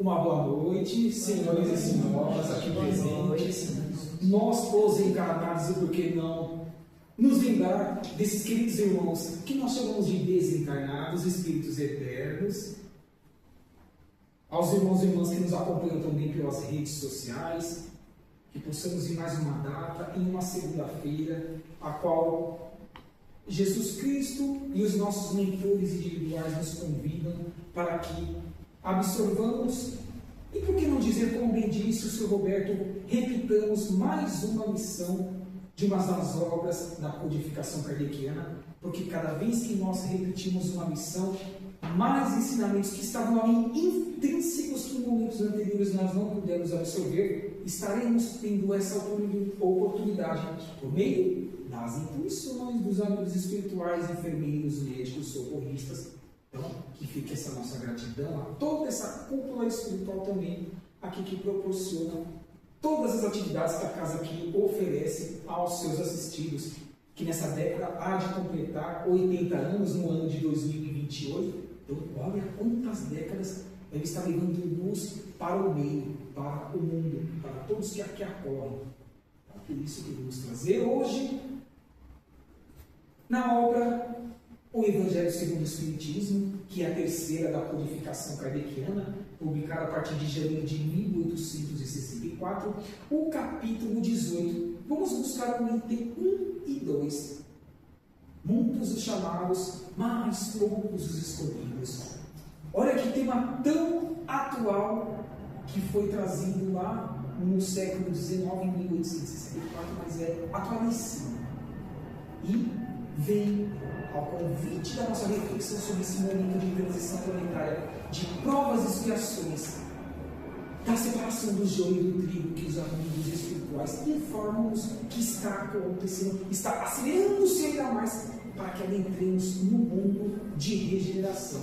Uma boa noite, senhores e senhoras aqui presentes. Nós, os encarnados, e por que não nos lembrar desses queridos irmãos que nós chamamos de desencarnados, espíritos eternos. Aos irmãos e irmãs que nos acompanham também pelas redes sociais, que possamos ir mais uma data, em uma segunda-feira, a qual Jesus Cristo e os nossos mentores individuais nos convidam para que absorvamos, e por que não dizer, como bem disse o Sr. Roberto, repitamos mais uma missão de uma das obras da codificação kardeciana, porque cada vez que nós repetimos uma missão, mais ensinamentos que estavam ali intrínsecos que em momentos anteriores nós não pudemos absorver, estaremos tendo essa oportunidade por meio das intuições dos amigos espirituais, enfermeiros, médicos, socorristas. Então, que fique essa nossa gratidão a toda essa cúpula espiritual também, aqui que proporciona todas as atividades que a casa aqui oferece aos seus assistidos, que nessa década há de completar 80 anos, no ano de 2028. Então, olha quantas décadas ele está levando luz para o meio, para o mundo, para todos que aqui acolhem. Então, por isso que vamos trazer hoje, na obra O Evangelho segundo o Espiritismo, que é a terceira da codificação kardeciana, publicada a partir de janeiro de 1864, o capítulo 18. Vamos buscar o item 1 e 2. Muitos os chamados, mas poucos os escolhidos. Olha que tema tão atual que foi trazido lá no século XIX, em 1864, mas é atualíssimo. E vem ao convite da nossa reflexão sobre esse momento de transição planetária, de provas e expiações, da separação do joio e do trigo, que os amigos espirituais informam-nos que está acontecendo, está acelerando-se ainda mais para que adentremos no mundo de regeneração.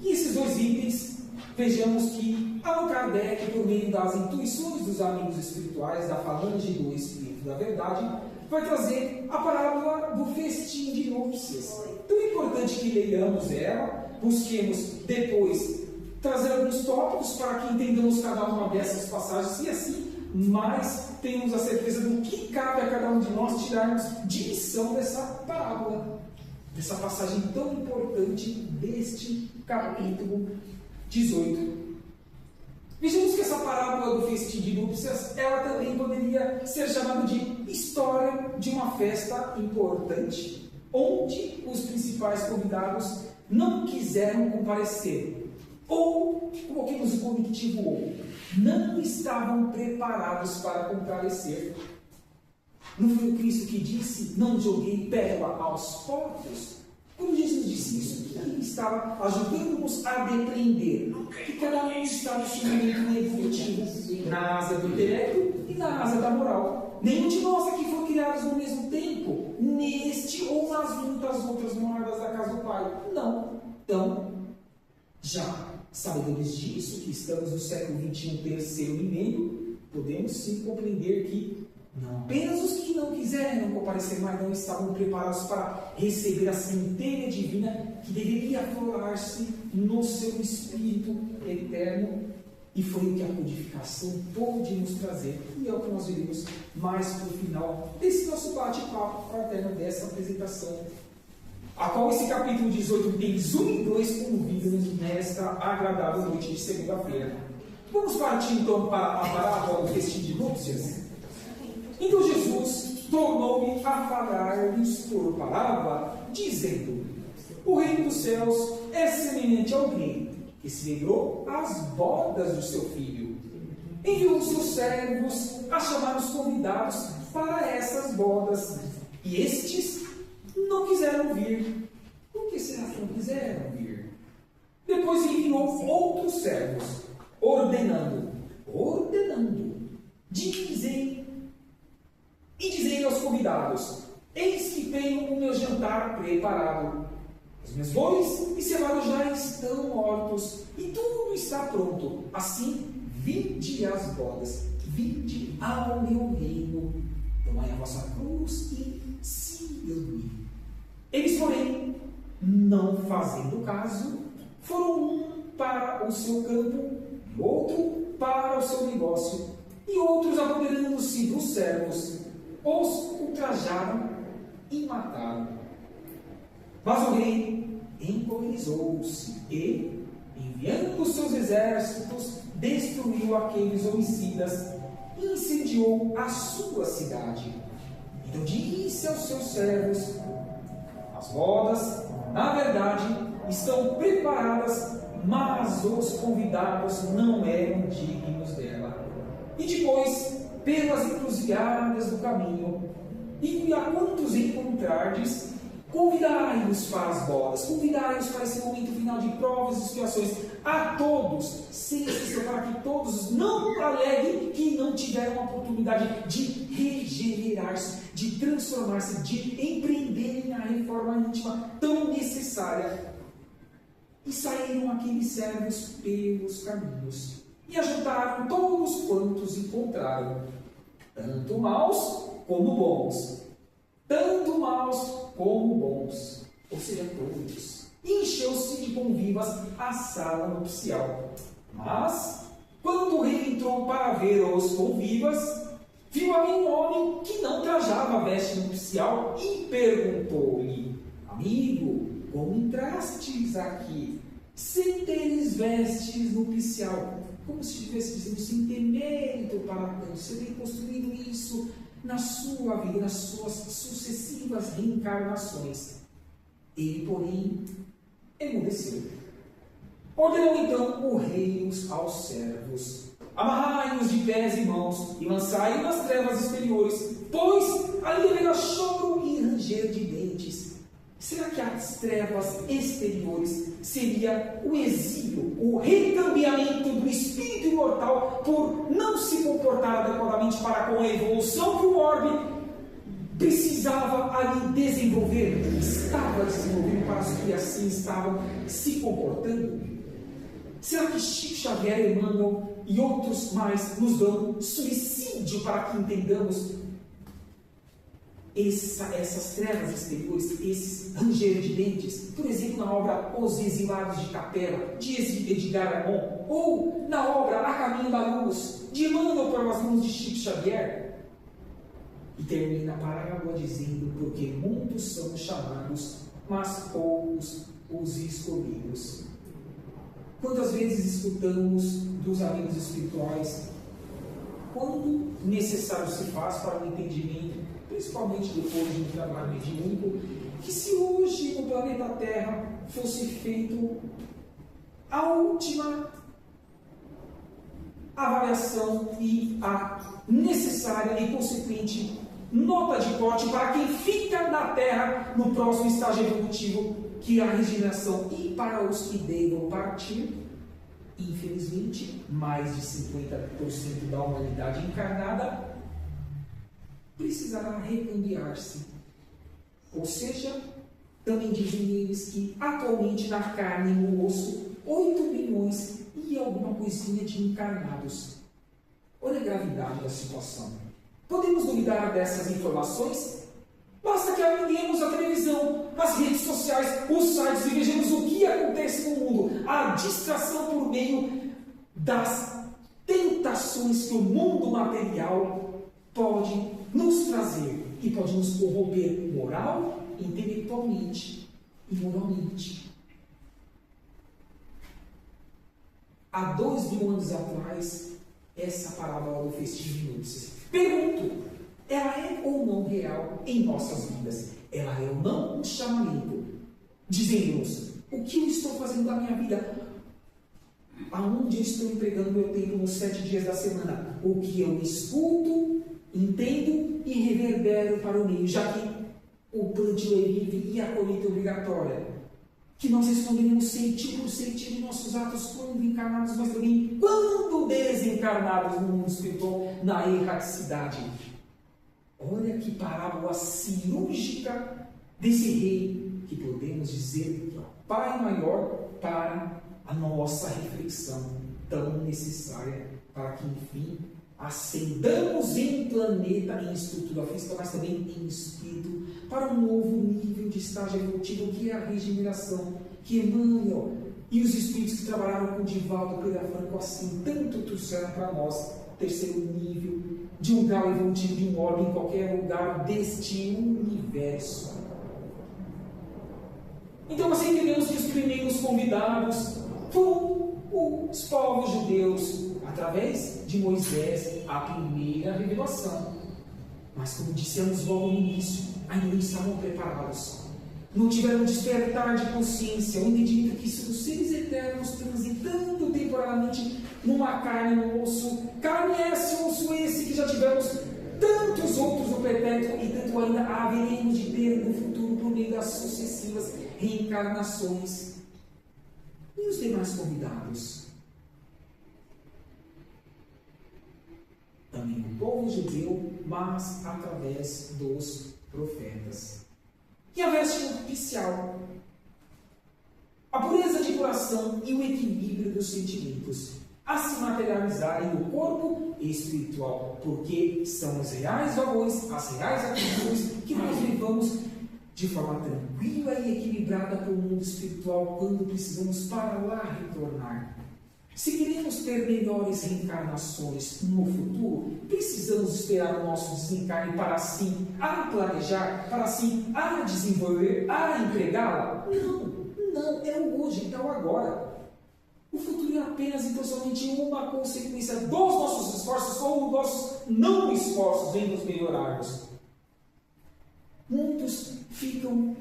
E esses dois itens, vejamos que Allan Kardec, por meio das intuições dos amigos espirituais, da falange do Espírito da Verdade, vai trazer a parábola do festim de núpcias. Então é importante que leiamos ela, busquemos depois trazer alguns tópicos para que entendamos cada uma dessas passagens e assim mais tenhamos a certeza do que cabe a cada um de nós tirarmos de lição dessa parábola, dessa passagem tão importante deste capítulo 18. Vejamos que essa parábola do festim de núpcias, ela também poderia ser chamada de história de uma festa importante, onde os principais convidados não quiseram comparecer, ou, coloquemos o conectivo ou, não estavam preparados para comparecer. Não foi o Cristo que disse, não joguei pérola aos porcos? Quando Jesus disse isso, ele estava ajudando-nos a depreender que cada um está nesse momento evolutivo, na asa do intelecto e na asa da moral. Nenhum de nós aqui foi criados no mesmo tempo, neste ou nas muitas outras moradas da casa do Pai. Não. Então, já sabedores disso, que estamos no século XXI, terceiro milênio, podemos sim compreender que não apenas os que não quiseram comparecer, mas não estavam preparados para receber a centelha divina que deveria aflorar-se no seu espírito eterno, e foi o que a codificação pôde nos trazer, e é o que nós veremos mais para o final desse nosso bate-papo fraterno, dessa apresentação, a qual esse capítulo 18 tem 1 e 2 convidam-nos nesta agradável noite de segunda-feira. Vamos partir então para a parábola do festim de núpcias? Então Jesus tornou-me a falar-lhes por parábola, dizendo: o reino dos céus é semelhante ao rei que se alegrou às bodas do seu filho. Enviou os seus servos a chamar os convidados para essas bodas, e estes não quiseram vir. Por que será que não quiseram vir? Depois enviou outros servos, ordenando, dizem aos convidados: eis que tenho o meu jantar preparado. Os meus bois e cevados já estão mortos, e tudo está pronto. Assim, vinde às bodas, vinde ao meu reino. Tomai a vossa cruz e sigam-me. Eles, porém, não fazendo caso, foram um para o seu campo, e outro para o seu negócio, e outros, apoderando-se dos servos, os ultrajaram e mataram. Mas o rei encolerizou-se e, enviando seus exércitos, destruiu aqueles homicidas e incendiou a sua cidade. Então disse aos seus servos: as bodas, na verdade, estão preparadas, mas os convidados não eram dignos dela. E depois, pelas encruzilhadas do caminho, e a quantos encontrardes, convidai-os para as bodas, convidai-os para esse momento final de provas e expiações, a todos, sem exceção, para que todos não aleguem que não tiveram a oportunidade de regenerar-se, de transformar-se, de empreenderem a reforma íntima tão necessária. E saíram aqueles servos pelos caminhos, e ajuntaram todos quantos encontraram, tanto maus como bons, tanto maus como bons, ou seja, todos. Encheu-se de convivas a sala nupcial. Mas, quando o rei entrou para ver os convivas, viu ali um homem que não trajava a veste nupcial e perguntou-lhe: amigo, como entrastes aqui sem teres vestes nupcial? Como se estivesse dizendo, sem ter mérito para tanto. Você tem construído isso na sua vida, nas suas sucessivas reencarnações. Ele, porém, emudeceu. Ordenou então o rei aos servos: amarrai-os de pés e mãos e lançai-os nas trevas exteriores, pois ali haverá choro e ranger de dentes. Será que as trevas exteriores seria o exílio, o recambiamento do espírito imortal por não se comportar adequadamente para com a evolução que o orbe precisava ali desenvolver, estava desenvolvendo para os que assim estavam se comportando? Será que Chico Xavier, Emmanuel e outros mais nos dão suicídio para que entendamos essas trevas exteriores, esses ranger de dentes? Por exemplo, na obra Os Exilados de Capela, de Edgar Armond, ou na obra A Caminho da Luz, de Emmanuel pelas mãos de Chico Xavier. E termina a parábola dizendo: porque muitos são chamados, mas poucos os escolhidos. Quantas vezes escutamos dos amigos espirituais, quando necessário se faz para o entendimento, principalmente depois de um trabalho mediúnico, que se hoje no planeta Terra fosse feito a última avaliação e a necessária e consequente nota de corte para quem fica na Terra no próximo estágio evolutivo, que é a regeneração, e para os que devam partir, infelizmente, mais de 50% da humanidade encarnada precisará recambiar-se. Ou seja, também dizem eles que atualmente na carne e no osso, 8 milhões e alguma coisinha de encarnados. Olha a gravidade da situação. Podemos duvidar dessas informações? Basta que liguemos a televisão, as redes sociais, os sites e vejamos o que acontece no mundo. A distração por meio das tentações que o mundo material pode nos trazer e pode nos corromper moral, intelectualmente e moralmente. Há 2.000 anos atrás, essa parábola do festim de núpcias. Pergunto: ela é ou não real em nossas vidas? Ela é ou não um chamamento? Dizendo-nos: o que eu estou fazendo da minha vida? Aonde eu estou empregando meu tempo nos 7 dias da semana? O que eu escuto, entendo e reverbero para o meio, já que o plantio é livre e a colheita é obrigatória. Que nós responderemos ceitinho por ceitinho em nossos atos, quando encarnados, mas também quando desencarnados no mundo espiritual, na erraticidade. Olha que parábola cirúrgica desse rei, que podemos dizer que é o Pai Maior para a nossa reflexão tão necessária, para que, enfim, ascendamos em planeta, em estrutura física, mas também em espírito, para um novo nível de estágio evolutivo, que é a regeneração, que Emmanuel E os espíritos que trabalharam com o Divaldo Pereira Franco assim, tanto trouxeram para nós terceiro nível, de um grau evolutivo de um órgão em qualquer lugar deste universo. Então nós entendemos que os primeiros convidados foram os povos judeus, através de Moisés, a primeira revelação. Mas como dissemos logo no início, ainda não estavam preparados. Não tiveram despertar de consciência, o entendimento que são seres eternos transitando temporariamente numa carne, no osso. Carne é esse, osso esse, que já tivemos tantos outros no pretérito e tanto ainda haveremos de ter no futuro por meio das sucessivas reencarnações. E os demais convidados? Também o povo judeu, mas através dos profetas. E a veste nupcial, a pureza de coração e o equilíbrio dos sentimentos, a se materializarem no corpo espiritual, porque são os reais valores, as reais atitudes que nós levamos de forma tranquila e equilibrada para o mundo espiritual quando precisamos para lá retornar. Se queremos ter melhores reencarnações no futuro, precisamos esperar o nosso desencarne para assim a planejar, para assim a desenvolver, a empregá-la? Não, é o hoje, é o agora. O futuro é apenas então somente uma consequência dos nossos esforços ou dos nossos não esforços em nos melhorarmos. Muitos ficam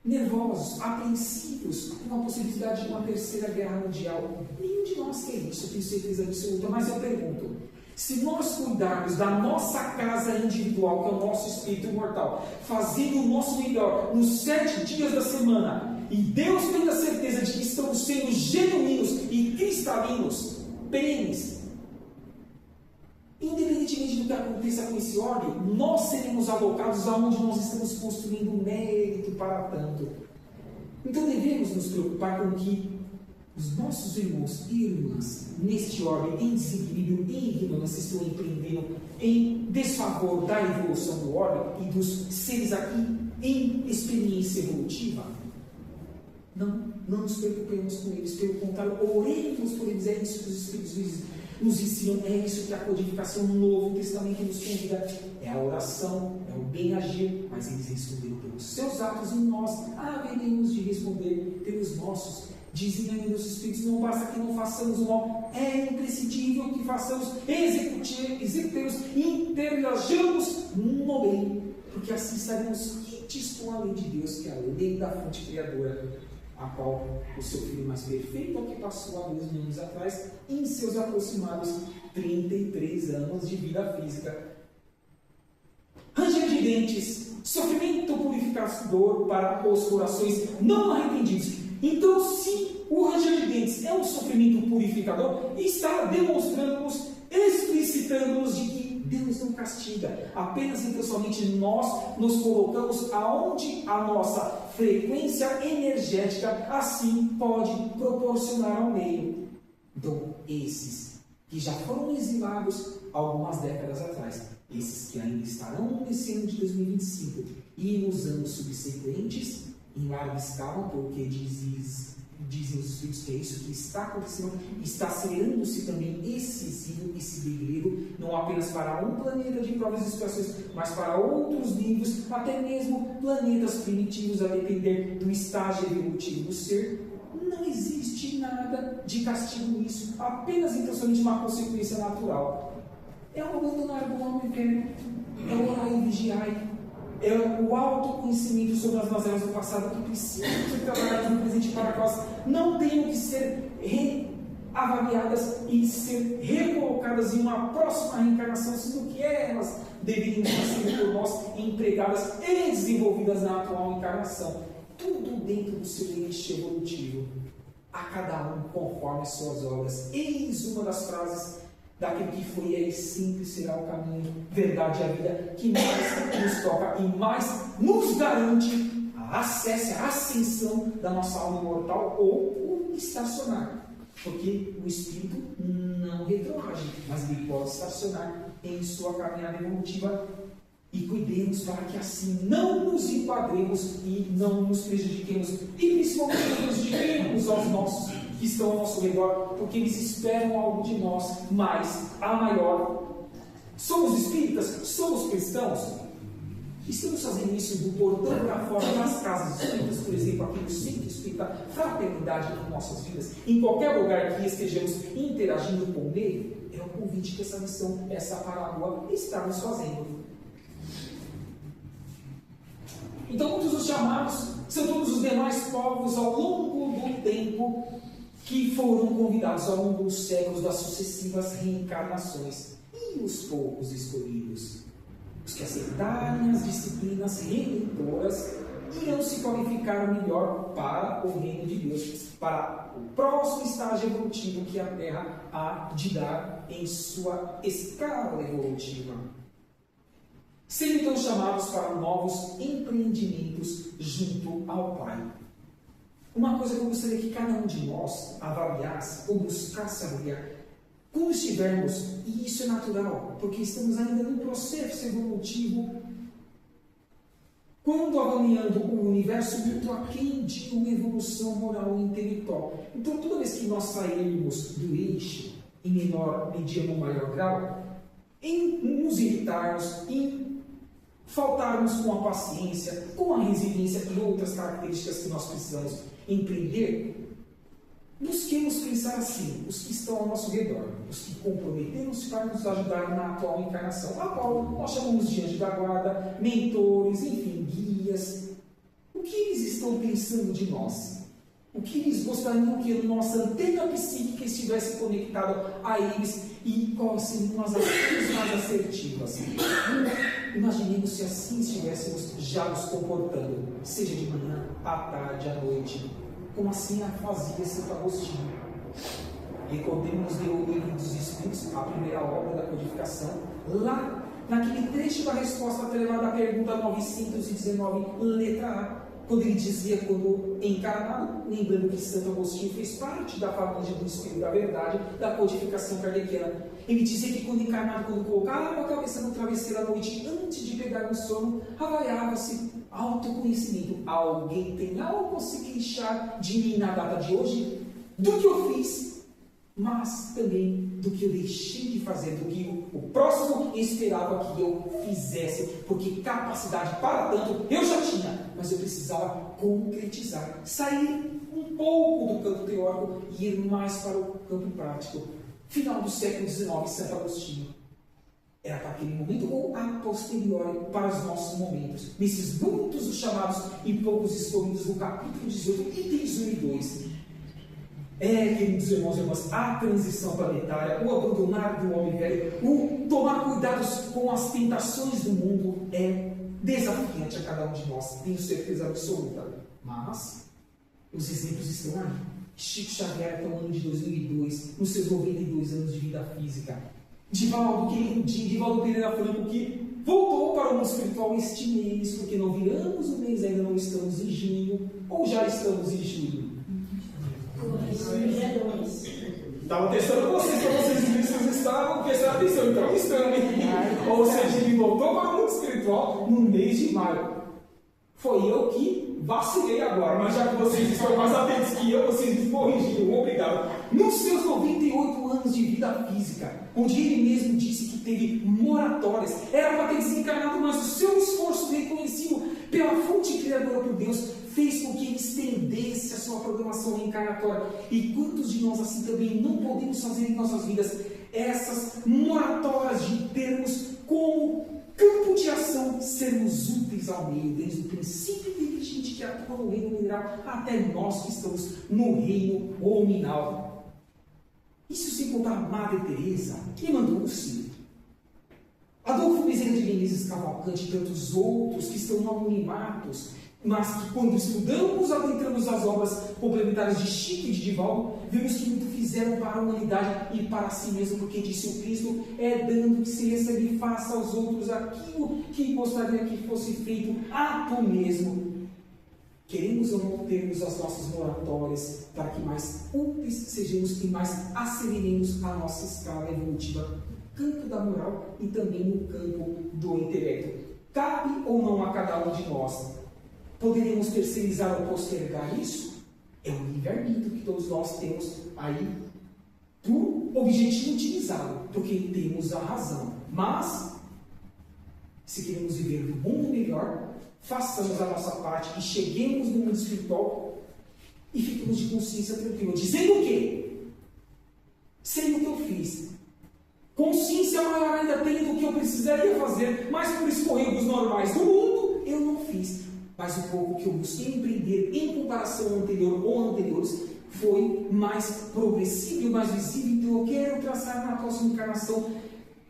nervosos, apreensivos com a possibilidade de uma terceira guerra mundial. Nenhum de nós quer isso, eu tenho certeza absoluta, mas eu pergunto, se nós cuidarmos da nossa casa individual, que é o nosso espírito mortal, fazendo o nosso melhor nos 7 dias da semana, e Deus tem a certeza de que estamos sendo genuínos e cristalinos, perenes, independentemente do que aconteça com esse orbe, nós seremos alocados aonde nós estamos construindo mérito para tanto. Então devemos nos preocupar com que os nossos irmãos e irmãs, neste orbe, em desequilíbrio, em ignorância, estão empreendendo em desfavor da evolução do orbe e dos seres aqui em experiência evolutiva. Não nos preocupemos com eles, pelo contrário, oremos por eles. É isso que os Espíritos nos ensinam, é isso que a codificação no Novo Testamento nos convida. É a oração, é o bem agir, mas eles responderam pelos seus atos e nós haveremos de responder pelos nossos. Dizem ainda os Espíritos, não basta que não façamos o mal, é imprescindível que façamos, executemos, interajamos no bem, porque assim estaremos quites com a lei de Deus, que é a lei da fonte criadora, a qual o seu filho mais perfeito, que passou há 2 mil anos atrás, em seus aproximados 33 anos de vida física. Ranger de dentes, sofrimento purificador para os corações não arrependidos. Então, se o ranger de dentes é um sofrimento purificador, está demonstrando-nos, explicitando-nos de que Deus não castiga, apenas então somente nós nos colocamos aonde a nossa frequência energética assim pode proporcionar ao meio. Então, esses que já foram exilados algumas décadas atrás, esses que ainda estarão nesse ano de 2025 e nos anos subsequentes, em larga escala, porque dizem os Espíritos que é isso que está acontecendo, está acelerando-se também esse exílio, esse degredo, não apenas para um planeta de provas e expiações, mas para outros níveis, até mesmo planetas primitivos, a depender do estágio evolutivo do ser. Não existe nada de castigo nisso, apenas então somente uma consequência natural. É o abandonar do homem velho, é o orar e vigiar, é o autoconhecimento sobre as mazelas do passado que precisam ser trabalhadas no presente para que elas não tenham que ser reavaliadas e ser recolocadas em uma próxima reencarnação, sendo que elas deveriam ser por nós empregadas e desenvolvidas na atual encarnação. Tudo dentro do seu limite evolutivo, a cada um conforme as suas obras. Eis uma das frases daquilo que foi e sempre será o caminho, verdade e a vida, que mais nos toca e mais nos garante a acesso, a ascensão da nossa alma imortal ou o estacionar. Porque o espírito não retroage, mas ele pode estacionar em sua caminhada evolutiva E cuidemos para que assim não nos enquadremos e não nos prejudiquemos. E principalmente não prejudiquemos aos nossos que estão ao nosso redor, porque eles esperam algo de nós, mas a maior. Somos espíritas? Somos cristãos? Estamos fazendo isso do portão para fora das casas espíritas, por exemplo, aqui no Centro Espírita Fraternidade em nossas vidas, em qualquer lugar que estejamos interagindo com ele, é o convite que essa missão, essa parábola está nos fazendo. Então, muitos dos chamados são todos os demais povos ao longo do tempo que foram convidados ao longo dos séculos das sucessivas reencarnações. E os poucos escolhidos, os que aceitarem as disciplinas redentoras, irão se qualificar melhor para o reino de Deus, para o próximo estágio evolutivo que a Terra há de dar em sua escala evolutiva. Sendo então chamados para novos empreendimentos junto ao Pai. Uma coisa que eu gostaria que cada um de nós avaliasse, ou buscasse avaliar, quando estivermos, e isso é natural, porque estamos ainda num processo evolutivo, quando avaliando o universo muito aquém de uma evolução moral e intelectual. Então, toda vez que nós sairmos do eixo, em menor, mediano ou maior grau, em nos irritarmos, em faltarmos com a paciência, com a resiliência e outras características que nós precisamos empreender, busquemos pensar assim, os que estão ao nosso redor, os que comprometemos para nos ajudar na atual encarnação, a qual nós chamamos de anjo da guarda, mentores, enfim, guias. O que eles estão pensando de nós? O que eles gostariam que a nossa antena psíquica estivesse conectada a eles e quais seriam as ações mais assertivas? Imaginemos se assim estivéssemos já nos comportando, seja de manhã, à tarde, à noite, como assim fazia Santo Agostinho. Recordemos o Livro dos Espíritos, a primeira obra da codificação, lá naquele trecho da resposta atrelada à pergunta 919, letra A, quando ele dizia, quando encarnado, lembrando que Santo Agostinho fez parte da família do Espírito da Verdade, da codificação kardeciana. Ele dizia que quando encarnado, quando colocava a cabeça no travesseiro à noite, antes de pegar no sono, avaliava-se autoconhecimento. Alguém tem algo a se queixar de mim na data de hoje? Do que eu fiz, mas também do que eu deixei de fazer, do que o próximo esperava que eu fizesse, porque capacidade para tanto eu já tinha, mas eu precisava concretizar, sair um pouco do campo teórico e ir mais para o campo prático. Final do século XIX, Santo Agostinho. Era para aquele momento ou a posteriori para os nossos momentos. Nesses muitos os chamados e poucos escolhidos do capítulo 18, itens 1 e 2. Queridos irmãos e irmãs, a transição planetária, o abandonar do homem velho, o tomar cuidados com as tentações do mundo é desafiante a cada um de nós, tenho certeza absoluta. Mas os exemplos estão aí. Chico Xavier até o ano de 2002, nos seus 92 anos de vida física. Divaldo Pereira Franco, que voltou para o mundo espiritual este mês, porque não viramos o mês, ainda não estamos em junho, ou já estamos em julho. Estava testando vocês, para vocês verem se vocês estavam prestando atenção, então estamos. Ou seja, ele voltou para o mundo espiritual no mês de maio. Foi eu que vacilei agora, mas já que vocês estão mais atentos que eu, vocês me corrigiram, obrigado. Nos seus 98 anos de vida física, onde ele mesmo disse que teve moratórias, era para ter desencarnado, mas o seu esforço reconhecido pela fonte criadora por Deus fez com que ele estendesse a sua programação reencarnatória. E quantos de nós assim também não podemos fazer em nossas vidas essas moratórias de termos como campo de ação, sermos úteis ao meio, desde o princípio inteligente que atua no reino mineral, até nós que estamos no reino hominal. Isso sem contar a Madre Teresa, que mandou o sim. Adolfo Bezerra de Menezes Cavalcante e tantos outros que estão no anonimatos, mas que quando estudamos, adentramos as obras complementares de Chico e de Divaldo, vemos que muito fizeram para a humanidade e para si mesmo, porque disse o Cristo, dando que se recebe, faça aos outros aquilo que gostaria que fosse feito a tu mesmo. Queremos ou não termos as nossas moratórias para que mais úteis sejamos e mais aceleremos a nossa escala evolutiva no campo da moral e também no campo do intelecto. cabe ou não a cada um de nós. Poderíamos terceirizar ou postergar isso? É um livre-arbítrio que todos nós temos aí por objetivo utilizá-lo, porque temos a razão. Mas, se queremos viver do mundo melhor, façamos a nossa parte e cheguemos no mundo espiritual e fiquemos de consciência tranquila, dizendo o quê? Sei o que eu fiz. Consciência maior ainda tenho do que eu precisaria fazer, mas por escorregos normais do mundo, eu não fiz. Mas o pouco que eu busquei empreender em comparação ao anterior ou anteriores foi mais progressivo, mais visível. Então eu quero traçar na próxima encarnação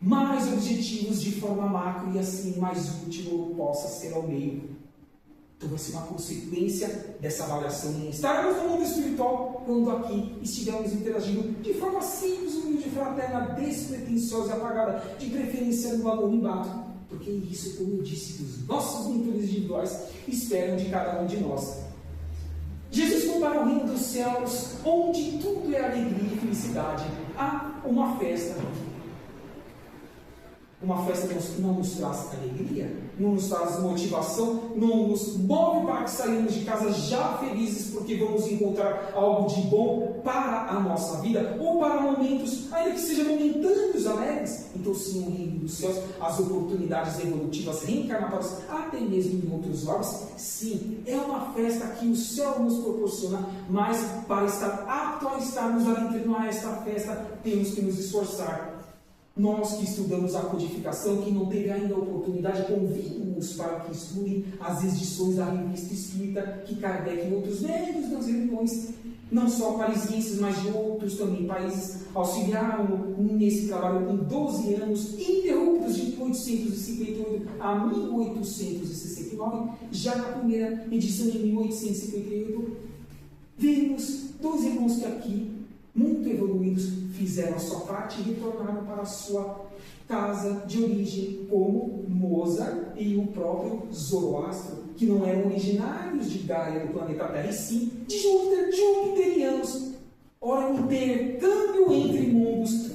mais objetivos de forma macro e assim mais útil possa ser ao meio. Então vai ser uma consequência dessa avaliação em estarmos no mundo espiritual quando aqui estivermos interagindo de forma simples, humilde, fraterna, despretensiosa e apagada, de preferência no anonimato, porque isso, como eu disse, que os nossos mentores individuais esperam de cada um de nós. Jesus compara o reino dos céus, onde tudo é alegria e felicidade, a uma festa. Uma festa não nos traz alegria, não nos traz motivação, não nos move para que saímos de casa já felizes porque vamos encontrar algo de bom para a nossa vida, ou para momentos, ainda que sejam momentâneos, alegres. Então sim, o reino dos céus, as oportunidades evolutivas reencarnatórias, até mesmo em outros orbes, sim, é uma festa que o céu nos proporciona, mas para estar apto a estarmos adentrando a esta festa, temos que nos esforçar. Nós que estudamos a codificação, que não teve ainda a oportunidade, convido-os para que estudem as edições da Revista Espírita, que Kardec e outros médios das reuniões, não só parisienses, mas de outros também países, auxiliaram nesse trabalho com 12 anos, ininterruptos de 1858 a 1869, já na primeira edição de 1858, vimos dois irmãos que aqui, muito evoluídos, fizeram a sua parte e retornaram para a sua casa de origem, como Mozart e o próprio Zoroastro, que não eram originários de Gaia, do planeta Terra, e sim de Júpiter, jupiterianos. Ora, o intercâmbio entre mundos.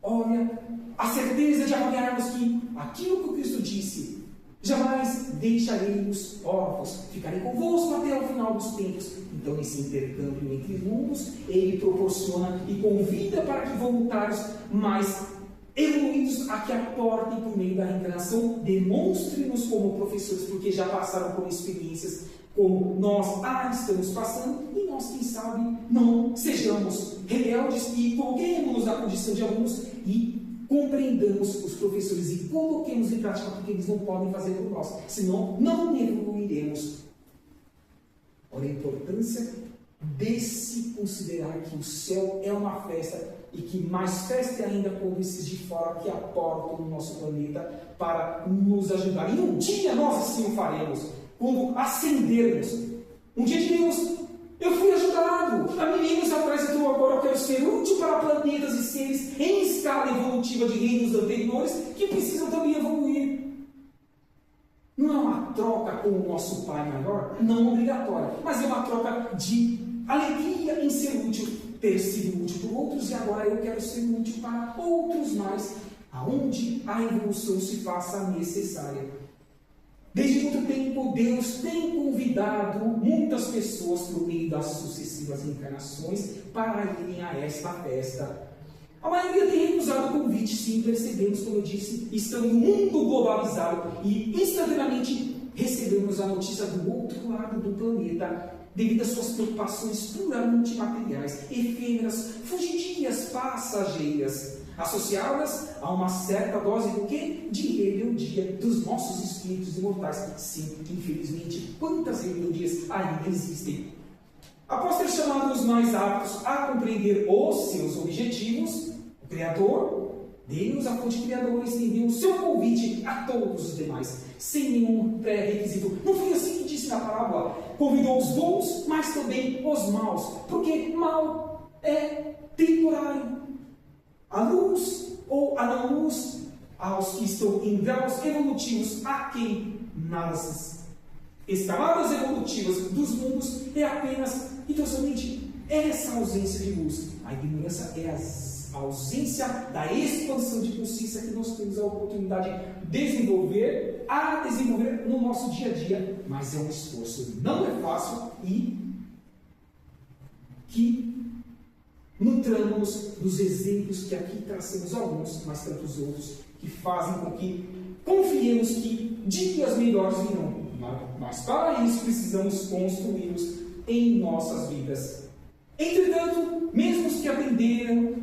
Olha, a certeza de avaliarmos que aquilo que o Cristo disse, jamais deixarei os órfãos, ficarei convosco até o final dos tempos. Então, esse intercâmbio entre mundos, ele proporciona e convida para que voluntários mais evoluídos a que aportem por meio da reencarnação, demonstrem-nos como professores, porque já passaram por experiências como nós estamos passando, e nós, quem sabe, não sejamos rebeldes e coloquemos-nos na condição de alunos e compreendamos os professores e coloquemos em prática porque eles não podem fazer por nós, senão não evoluiremos. Olha a importância de se considerar que o céu é uma festa e que mais festa é ainda quando esses de fora que aportam no nosso planeta para nos ajudar. E um dia nós assim o faremos, quando ascendermos. Um dia diremos, eu fui ajudado há milênios atrás, então agora eu quero ser útil para planetas e seres em escala evolutiva de reinos anteriores que precisam também evoluir. Não é uma troca com o nosso Pai maior, não obrigatória, mas é uma troca de alegria em ser útil, ter sido útil para outros, e agora eu quero ser útil para outros mais, aonde a evolução se faça necessária. Desde muito tempo, Deus tem convidado muitas pessoas por meio das sucessivas encarnações para irem a esta festa. A maioria tem recusado o convite, sim, percebemos, como eu disse, estamos em um mundo globalizado e instantaneamente recebemos a notícia do outro lado do planeta, devido às suas preocupações puramente materiais, efêmeras, fugidias, passageiras, associadas a uma certa dose do quê? De rebeldia dos nossos espíritos imortais. Sim, infelizmente, quantas rebeldias ainda existem? Após ter chamado os mais aptos a compreender os seus objetivos, o Criador, Deus, a fonte criadora, estendeu o seu convite a todos os demais, sem nenhum pré-requisito. Não foi assim que disse na parábola. Convidou os bons, mas também os maus, porque mal é temporário. A luz ou a não luz, aos que estão em graus evolutivos aquém nas escaladas evolutivas dos mundos, é apenas e tão somente essa ausência de luz. A ignorância é a ausência da expansão de consciência que nós temos a oportunidade de desenvolver no nosso dia a dia, mas é um esforço, não é fácil, e que nutramos dos exemplos que aqui traçamos alguns, mas tantos outros, que fazem com que confiemos que dias melhores virão. Mas para isso precisamos construí-los em nossas vidas. Entretanto, mesmo os que atenderam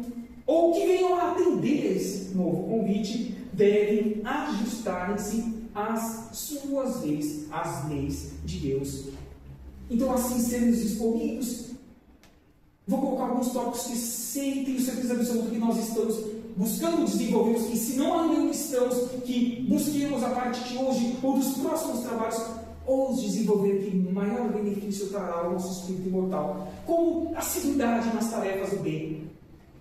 ou que venham a atender a esse novo convite, devem ajustarem-se às suas leis, às leis de Deus. Então, assim, sermos escolhidos. Vou colocar alguns tópicos que tenho certeza absoluta que nós estamos buscando desenvolver, e se não ainda estamos, que busquemos a partir de hoje ou dos próximos trabalhos, os desenvolver, que maior benefício trará ao nosso espírito imortal, como assiduidade nas tarefas do bem.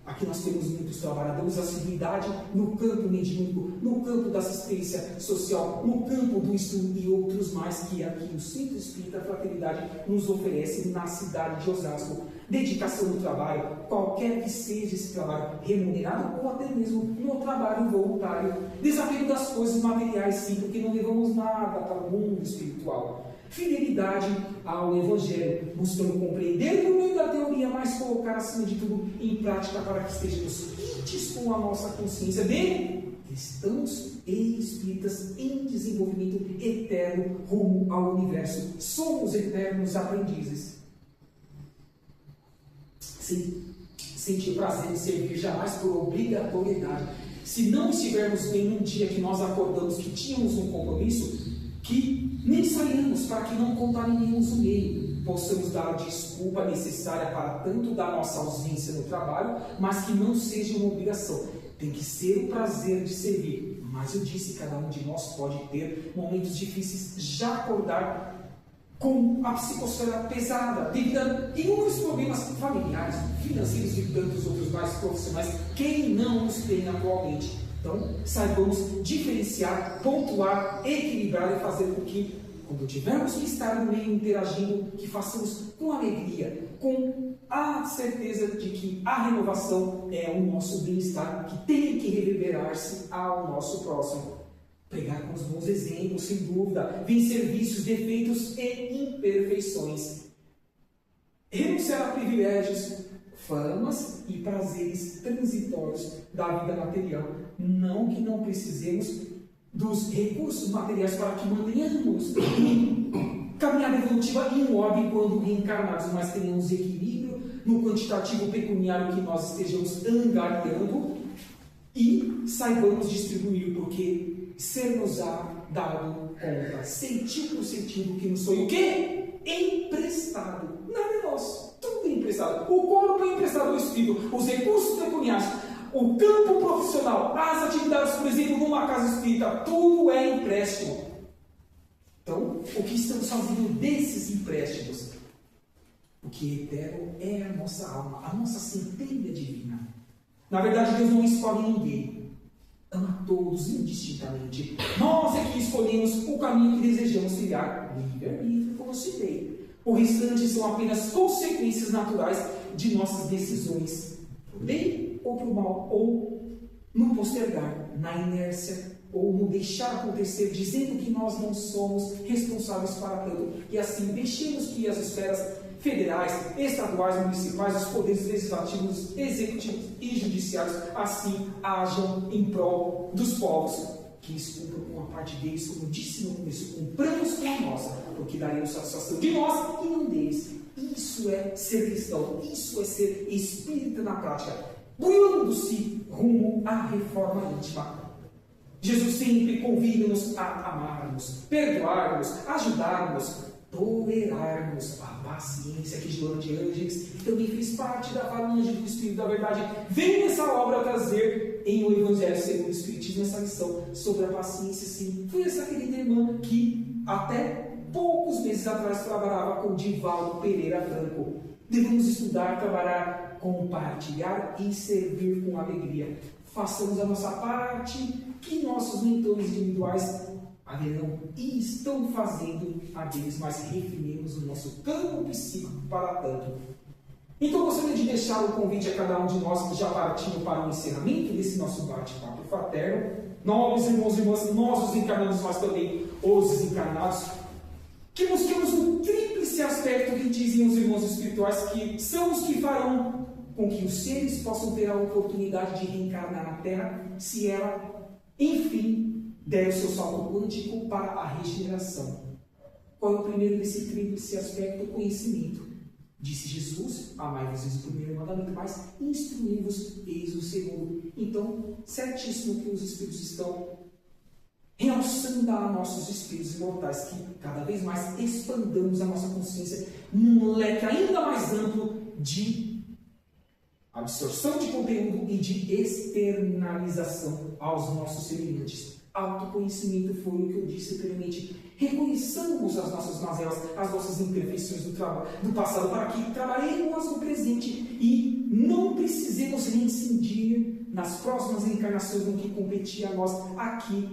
Aqui nós temos muitos trabalhadores, assiduidade no campo mediúnico, no campo da assistência social, no campo do estudo e outros mais que aqui o Centro Espírita Fraternidade nos oferece na cidade de Osasco. Dedicação no trabalho, qualquer que seja esse trabalho, remunerado ou até mesmo no trabalho voluntário. Desapego das coisas materiais, sim, porque não levamos nada para o mundo espiritual. Fidelidade ao Evangelho, buscando compreender por meio da teoria, mas colocar acima de tudo em prática para que estejamos quites com a nossa consciência de cristãos e espíritas em desenvolvimento eterno rumo ao universo. Somos eternos aprendizes. Sentir prazer em servir jamais por obrigatoriedade. Se não estivermos bem num dia que nós acordamos que tínhamos um compromisso, que nem saímos para que não contaminemos o meio, possamos dar a desculpa necessária para tanto da nossa ausência no trabalho, mas que não seja uma obrigação. Tem que ser o prazer de servir. Mas eu disse, cada um de nós pode ter momentos difíceis, já acordar com a psicosfera pesada, devido a inúmeros problemas familiares, financeiros e tantos outros mais profissionais, quem não os tem atualmente. Então, saibamos diferenciar, pontuar, equilibrar e fazer com que, quando tivermos que estar no meio interagindo, que façamos com alegria, com a certeza de que a renovação é o nosso bem-estar, que tem que reverberar-se ao nosso próximo. Pregar com os bons exemplos, sem dúvida, vencer vícios, defeitos e imperfeições. Renunciar a privilégios, famas e prazeres transitórios da vida material. Não que não precisemos dos recursos materiais para que mantenhamos caminhada evolutiva em um orbe quando reencarnados, mas tenhamos equilíbrio no quantitativo pecuniário que nós estejamos angariando e saibamos distribuir, porque ser-nos dado conta, sentido por sentido, que nos foi o quê? Emprestado. Nada é nosso, tudo é emprestado. O corpo é emprestado ao espírito, os recursos pecuniários, o campo profissional, as atividades, por exemplo, numa casa espírita, tudo é empréstimo. Então, o que estamos fazendo desses empréstimos? O que é eterno é a nossa alma, a nossa centelha divina. Na verdade, Deus não escolhe ninguém. Ama todos indistintamente. Nós é que escolhemos o caminho que desejamos trilhar, livre-arbítrio, como eu citei. O restante são apenas consequências naturais de nossas decisões, por bem ou por mal, ou no postergar, na inércia, ou no deixar acontecer, dizendo que nós não somos responsáveis para tanto, e assim deixemos que as esferas federais, estaduais, municipais, os poderes legislativos, executivos e judiciários assim ajam em prol dos povos, que eles cumpram com a parte deles, como disse no começo, cumpramos com a nossa, porque daremos satisfação de nós e não deles. Isso é ser cristão, isso é ser espírita na prática, doando-se rumo à reforma íntima. Jesus sempre convida-nos a amarmos, perdoarmos, ajudarmos, tolerarmos. A paciência que Joana de Ângeles também fez parte da falange do Espírito da Verdade. Vem nessa obra trazer em O Evangelho segundo o Espiritismo essa lição sobre a paciência. Sim, foi essa querida irmã que até poucos meses atrás trabalhava com Divaldo Pereira Franco. Devemos estudar, trabalhar, compartilhar e servir com alegria. Façamos a nossa parte, que nossos mentores individuais haverão e estão fazendo a deles, mas refinemos o nosso campo psíquico para tanto. Então eu gostaria de deixar o convite a cada um de nós, já partindo para o encerramento desse nosso bate-papo fraterno. Nós, irmãos e irmãs, nós os encarnados, mas também os desencarnados, que busquemos o tríplice aspecto que dizem os irmãos espirituais, que são os que farão com que os seres possam ter a oportunidade de reencarnar na Terra, se ela, enfim, der o seu salto quântico para a regeneração. Qual é o primeiro desse tríplice aspecto? O conhecimento. Disse Jesus, amai-vos o primeiro mandamento, mas instruí-vos, eis o segundo. Então, certíssimo que os Espíritos estão realçando a nossos espíritos imortais, que cada vez mais expandamos a nossa consciência num leque ainda mais amplo de absorção de conteúdo e de externalização aos nossos semelhantes. Autoconhecimento foi o que eu disse anteriormente. Reconheçamos as nossas mazelas, as nossas imperfeições do passado, para que trabalhemos no presente e não precisemos reincidir nas próximas encarnações no que competir a nós aqui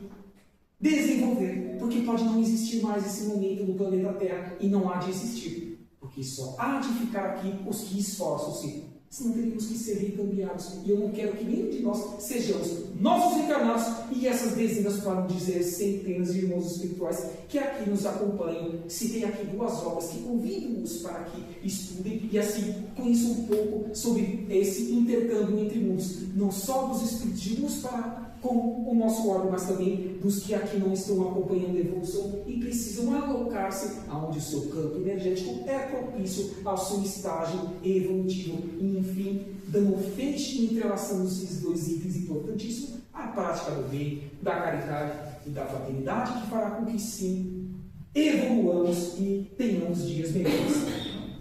desenvolver, porque pode não existir mais esse momento no planeta Terra e não há de existir, porque só há de ficar aqui os que esforçam-se, senão teríamos que ser recambiados, e eu não quero que nenhum de nós sejamos nossos encarnados e essas dezenas, para não dizer centenas de irmãos espirituais que aqui nos acompanham. Citei aqui duas obras que convido-os para que estudem e assim conheçam um pouco sobre esse intercâmbio entre mundos, não só dos espíritos de luz para com o nosso órgão, mas também dos que aqui não estão acompanhando a evolução e precisam alocar-se aonde o seu campo energético é propício ao seu estágio evolutivo. E, enfim, dando fecho e entrelaçando esses dois itens importantíssimos, a prática do bem, da caridade e da fraternidade, que fará com que, sim, evoluamos e tenhamos dias melhores.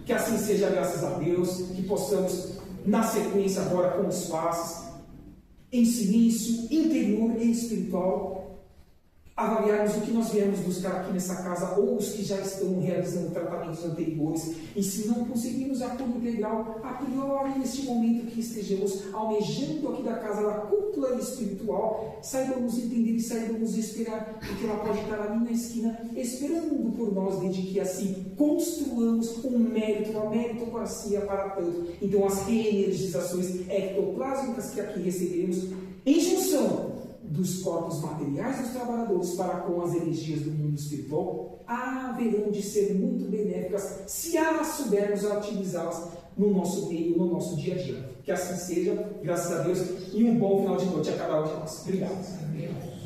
Que assim seja, graças a Deus, que possamos, na sequência agora com os passos, em silêncio interior e espiritual, avaliarmos o que nós viemos buscar aqui nessa casa, ou os que já estão realizando tratamentos anteriores, e se não conseguimos a cura integral, a priori, neste momento que estejamos almejando aqui da casa da cúpula espiritual, saibamos entender e saibamos esperar, porque ela pode estar ali na esquina, esperando por nós, desde que assim construamos um mérito, uma meritocracia para tanto. Então, as reenergizações ectoplásmicas que aqui receberemos, em junção dos corpos materiais dos trabalhadores para com as energias do mundo espiritual, haverão de ser muito benéficas se as soubermos utilizá-las no nosso meio, no nosso dia a dia. Que assim seja, graças a Deus, e um bom final de noite a cada um de nós. Obrigado.